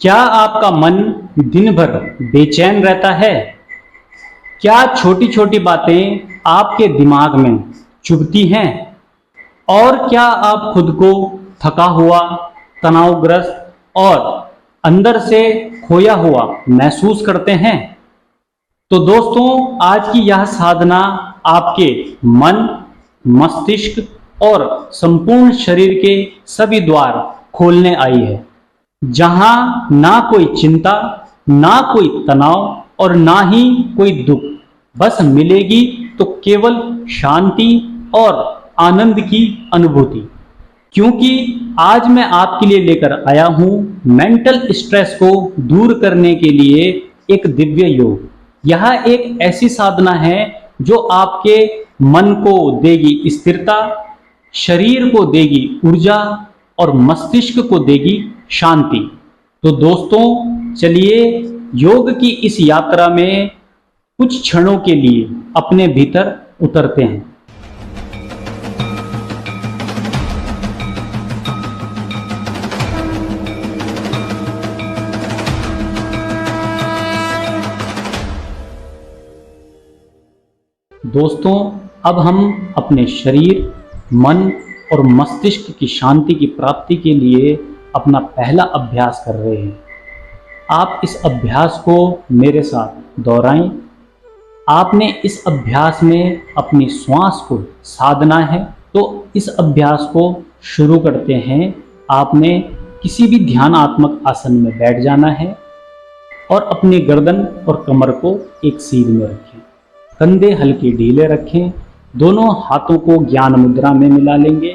क्या आपका मन दिन भर बेचैन रहता है? क्या छोटी छोटी बातें आपके दिमाग में चुभती हैं? और क्या आप खुद को थका हुआ, तनावग्रस्त और अंदर से खोया हुआ महसूस करते हैं? तो दोस्तों, आज की यह साधना आपके मन, मस्तिष्क और संपूर्ण शरीर के सभी द्वार खोलने आई है, जहां ना कोई चिंता, ना कोई तनाव और ना ही कोई दुख, बस मिलेगी तो केवल शांति और आनंद की अनुभूति। क्योंकि आज मैं आपके लिए लेकर आया हूं मेंटल स्ट्रेस को दूर करने के लिए एक दिव्य योग। यह एक ऐसी साधना है जो आपके मन को देगी स्थिरता, शरीर को देगी ऊर्जा और मस्तिष्क को देगी शांति। तो दोस्तों, चलिए योग की इस यात्रा में कुछ क्षणों के लिए अपने भीतर उतरते हैं। दोस्तों, अब हम अपने शरीर, मन और मस्तिष्क की शांति की प्राप्ति के लिए अपना पहला अभ्यास कर रहे हैं। आप इस अभ्यास को मेरे साथ दोहराएं। आपने इस अभ्यास में अपनी श्वास को साधना है, तो इस अभ्यास को शुरू करते हैं। आपने किसी भी ध्यानात्मक आसन में बैठ जाना है और अपनी गर्दन और कमर को एक सीध में रखें। कंधे हल्के ढीले रखें। दोनों हाथों को ज्ञान मुद्रा में मिला लेंगे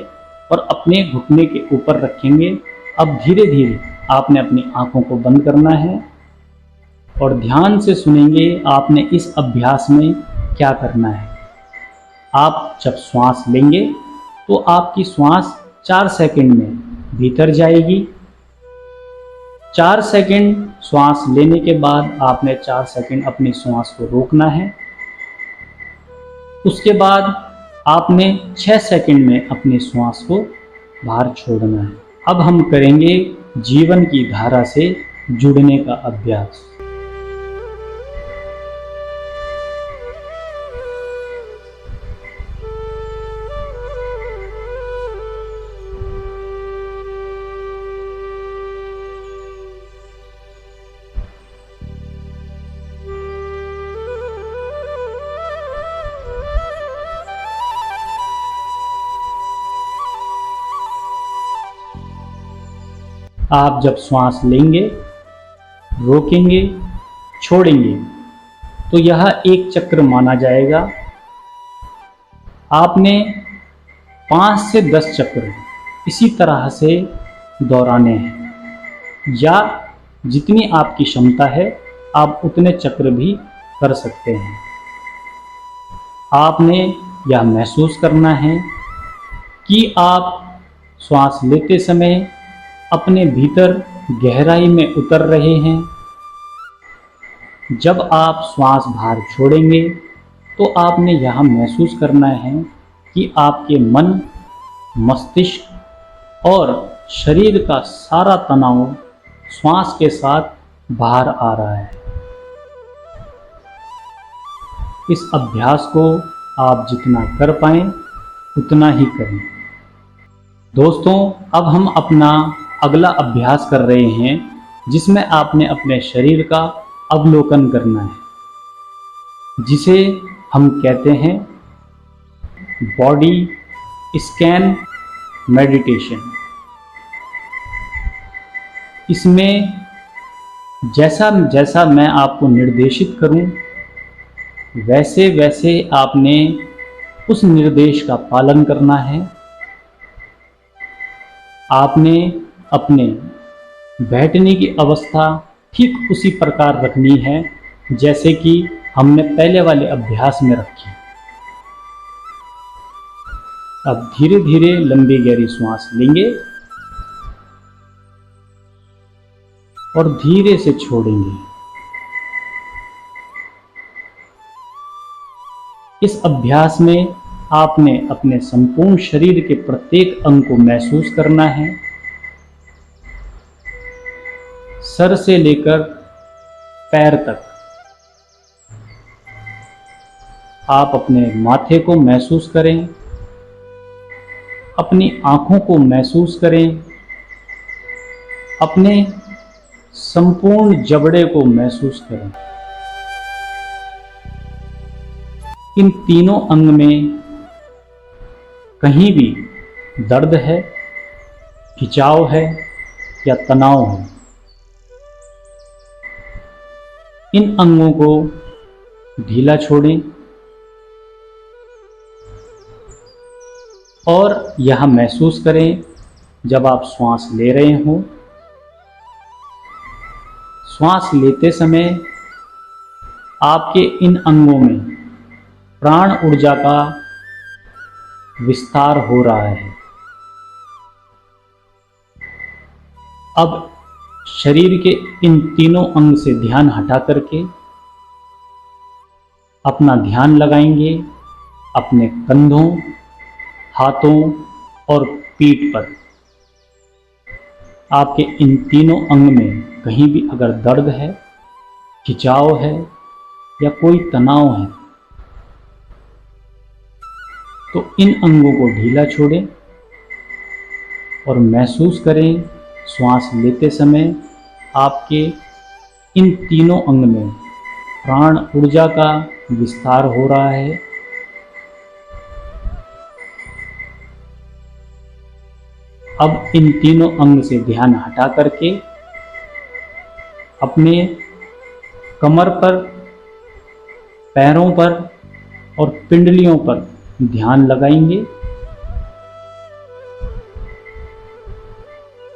और अपने घुटने के ऊपर रखेंगे। अब धीरे धीरे आपने अपनी आंखों को बंद करना है और ध्यान से सुनेंगे आपने इस अभ्यास में क्या करना है। आप जब श्वास लेंगे तो आपकी श्वास 4 सेकंड में भीतर जाएगी। 4 सेकंड श्वास लेने के बाद आपने 4 सेकंड अपनी श्वास को रोकना है। उसके बाद आपने 6 सेकंड में अपनी श्वास को बाहर छोड़ना है। अब हम करेंगे जीवन की धारा से जुड़ने का अभ्यास। आप जब श्वास लेंगे, रोकेंगे, छोड़ेंगे तो यह एक चक्र माना जाएगा। आपने 5 से 10 चक्र इसी तरह से दोहराने हैं, या जितनी आपकी क्षमता है आप उतने चक्र भी कर सकते हैं। आपने यह महसूस करना है कि आप श्वास लेते समय अपने भीतर गहराई में उतर रहे हैं। जब आप श्वास बाहर छोड़ेंगे तो आपने यह महसूस करना है कि आपके मन, मस्तिष्क और शरीर का सारा तनाव श्वास के साथ बाहर आ रहा है। इस अभ्यास को आप जितना कर पाएं उतना ही करें। दोस्तों, अब हम अपना अगला अभ्यास कर रहे हैं, जिसमें आपने अपने शरीर का अवलोकन करना है, जिसे हम कहते हैं बॉडी स्कैन मेडिटेशन। इसमें जैसा जैसा मैं आपको निर्देशित करूं, वैसे वैसे आपने उस निर्देश का पालन करना है। आपने अपने बैठने की अवस्था ठीक उसी प्रकार रखनी है जैसे कि हमने पहले वाले अभ्यास में रखी। अब धीरे धीरे लंबी गहरी श्वास लेंगे और धीरे से छोड़ेंगे। इस अभ्यास में आपने अपने संपूर्ण शरीर के प्रत्येक अंग को महसूस करना है। सर से लेकर पैर तक। आप अपने माथे को महसूस करें, अपनी आंखों को महसूस करें, अपने संपूर्ण जबड़े को महसूस करें। इन तीनों अंग में कहीं भी दर्द है, खिंचाव है या तनाव है, इन अंगों को ढीला छोड़ें और यह महसूस करें जब आप श्वास ले रहे हों, श्वास लेते समय आपके इन अंगों में प्राण ऊर्जा का विस्तार हो रहा है। अब शरीर के इन तीनों अंग से ध्यान हटा करके अपना ध्यान लगाएंगे अपने कंधों, हाथों और पीठ पर। आपके इन तीनों अंग में कहीं भी अगर दर्द है, खिंचाव है या कोई तनाव है तो इन अंगों को ढीला छोड़ें और महसूस करें श्वास लेते समय आपके इन तीनों अंग में प्राण ऊर्जा का विस्तार हो रहा है। अब इन तीनों अंग से ध्यान हटा करके अपने कमर पर, पैरों पर और पिंडलियों पर ध्यान लगाएंगे।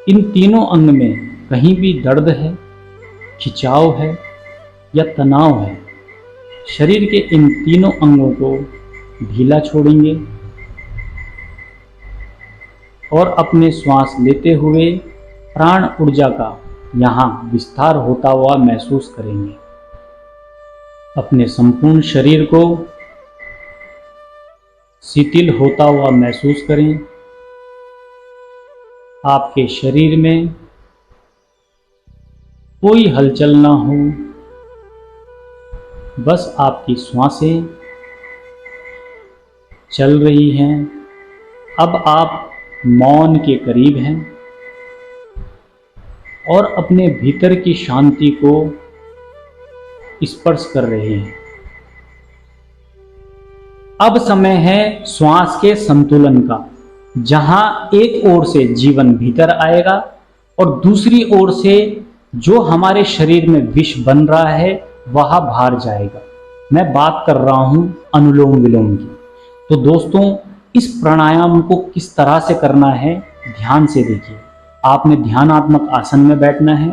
इन तीनों अंग में कहीं भी दर्द है, खिंचाव है या तनाव है, शरीर के इन तीनों अंगों को ढीला छोड़ेंगे और अपने श्वास लेते हुए प्राण ऊर्जा का यहाँ विस्तार होता हुआ महसूस करेंगे। अपने संपूर्ण शरीर को शिथिल होता हुआ महसूस करें। आपके शरीर में कोई हलचल ना हो, बस आपकी श्वासें चल रही हैं। अब आप मौन के करीब हैं और अपने भीतर की शांति को स्पर्श कर रहे हैं। अब समय है श्वास के संतुलन का, जहां एक ओर से जीवन भीतर आएगा और दूसरी ओर से जो हमारे शरीर में विष बन रहा है वह बाहर जाएगा। मैं बात कर रहा हूं अनुलोम विलोम की। तो दोस्तों, इस प्राणायाम को किस तरह से करना है ध्यान से देखिए। आपने ध्यानात्मक आसन में बैठना है,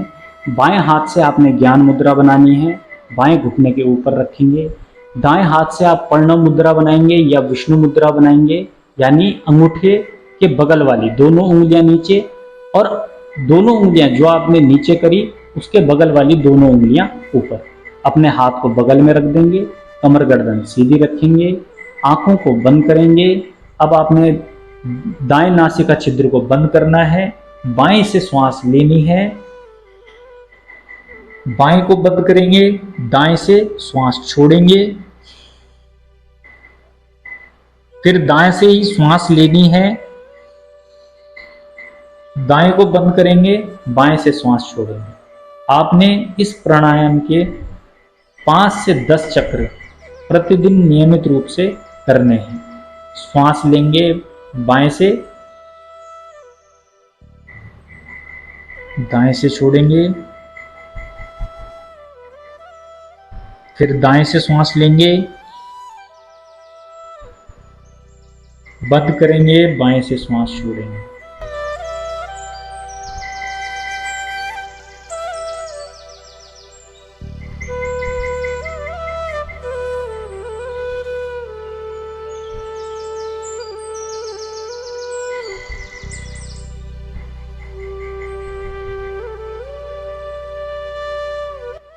बाएं हाथ से आपने ज्ञान मुद्रा बनानी है, बाएं घुटने के ऊपर रखेंगे। दाएं हाथ से आप प्रणव मुद्रा बनाएंगे या विष्णु मुद्रा बनाएंगे, यानी अंगूठे के बगल वाली दोनों उंगलियां नीचे और दोनों उंगलियां जो आपने नीचे करी उसके बगल वाली दोनों उंगलियां ऊपर। अपने हाथ को बगल में रख देंगे, कमर गर्दन सीधी रखेंगे, आंखों को बंद करेंगे। अब आपने दाएं नासिका छिद्र को बंद करना है, बाएं से श्वास लेनी है, बाएं को बंद करेंगे, दाएं से श्वास छोड़ेंगे, फिर दाएं से ही श्वास लेनी है, दाएं को बंद करेंगे, बाएं से श्वास छोड़ेंगे। आपने इस प्राणायाम के 5 से 10 चक्र प्रतिदिन नियमित रूप से करने हैं। श्वास लेंगे बाएं से, दाएं से छोड़ेंगे, फिर दाएं से श्वास लेंगे, बंद करेंगे, बाएं से श्वास छोड़ेंगे।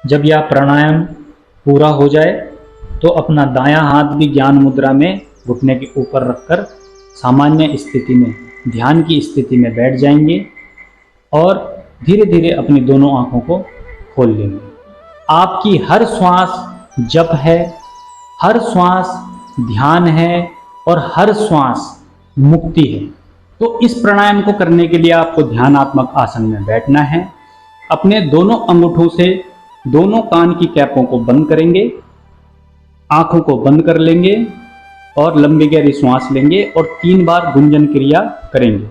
जब यह प्राणायाम पूरा हो जाए तो अपना दायां हाथ भी ज्ञान मुद्रा में घुटने के ऊपर रखकर सामान्य स्थिति में, ध्यान की स्थिति में बैठ जाएंगे और धीरे धीरे अपनी दोनों आंखों को खोल लेंगे। आपकी हर श्वास जप है, हर श्वास ध्यान है और हर श्वास मुक्ति है। तो इस प्राणायाम को करने के लिए आपको ध्यानात्मक आसन में बैठना है। अपने दोनों अंगूठों से दोनों कान की कैपों को बंद करेंगे, आंखों को बंद कर लेंगे और लंबी गहरी श्वास लेंगे और 3 बार गुंजन क्रिया करेंगे।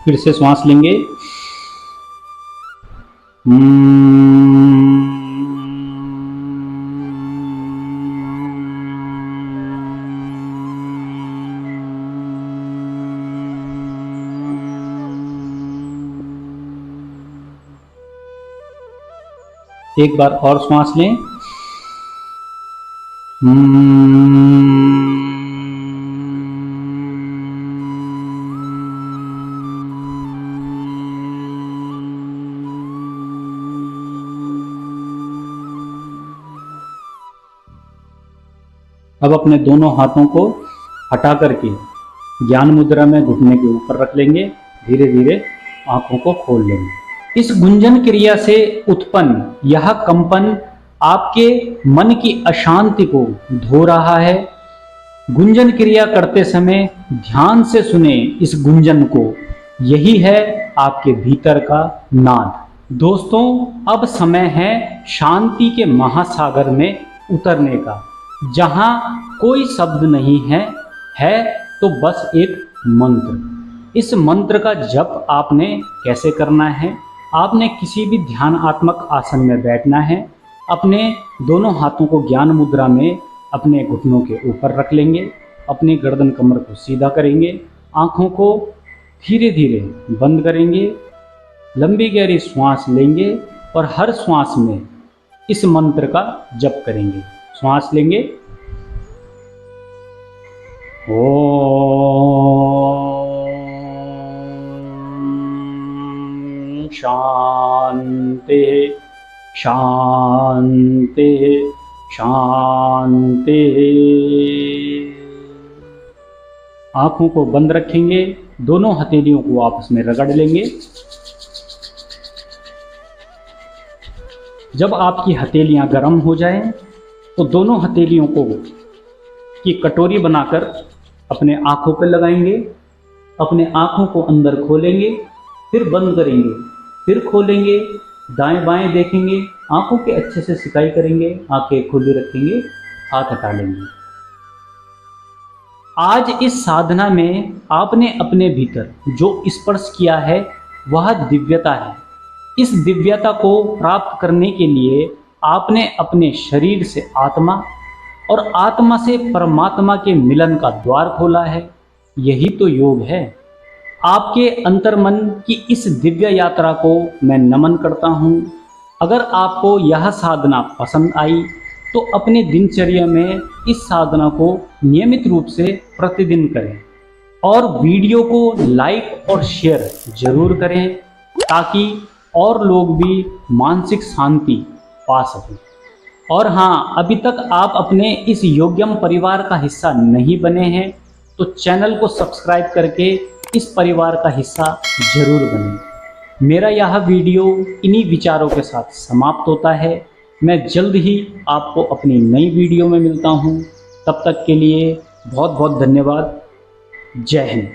फिर से श्वास लेंगे। एक बार और श्वास लें। अब अपने दोनों हाथों को हटा करके ज्ञान मुद्रा में घुटने के ऊपर रख लेंगे। धीरे धीरे आंखों को खोल लेंगे। इस गुंजन क्रिया से उत्पन्न यह कंपन आपके मन की अशांति को धो रहा है। गुंजन क्रिया करते समय ध्यान से सुने इस गुंजन को, यही है आपके भीतर का नाद। दोस्तों, अब समय है शांति के महासागर में उतरने का, जहां कोई शब्द नहीं है तो बस एक मंत्र। इस मंत्र का जप आपने कैसे करना है? आपने किसी भी ध्यानात्मक आसन में बैठना है। अपने दोनों हाथों को ज्ञान मुद्रा में अपने घुटनों के ऊपर रख लेंगे। अपनी गर्दन कमर को सीधा करेंगे। आंखों को धीरे धीरे बंद करेंगे। लंबी गहरी श्वास लेंगे और हर श्वास में इस मंत्र का जप करेंगे। श्वास लेंगे। ओम शांति शांति शांति। आंखों को बंद रखेंगे। दोनों हथेलियों को आपस में रगड़ लेंगे। जब आपकी हथेलियां गर्म हो जाएं, तो दोनों हथेलियों को की कटोरी बनाकर अपने आंखों पर लगाएंगे। अपने आंखों को अंदर खोलेंगे, फिर बंद करेंगे, फिर खोलेंगे, दाएं बाएं देखेंगे, आंखों के अच्छे से सिकाई करेंगे, आंखें खुली रखेंगे, हाथ हटा लेंगे। आज इस साधना में आपने अपने भीतर जो स्पर्श किया है वह दिव्यता है। इस दिव्यता को प्राप्त करने के लिए आपने अपने शरीर से आत्मा और आत्मा से परमात्मा के मिलन का द्वार खोला है। यही तो योग है। आपके अंतर्मन की इस दिव्य यात्रा को मैं नमन करता हूँ। अगर आपको यह साधना पसंद आई तो अपनी दिनचर्या में इस साधना को नियमित रूप से प्रतिदिन करें और वीडियो को लाइक और शेयर जरूर करें, ताकि और लोग भी मानसिक शांति पा सकें। और हाँ, अभी तक आप अपने इस योग्यम परिवार का हिस्सा नहीं बने हैं तो चैनल को सब्सक्राइब करके इस परिवार का हिस्सा जरूर बनें। मेरा यह वीडियो इन्हीं विचारों के साथ समाप्त होता है। मैं जल्द ही आपको अपनी नई वीडियो में मिलता हूँ। तब तक के लिए बहुत बहुत धन्यवाद। जय हिंद।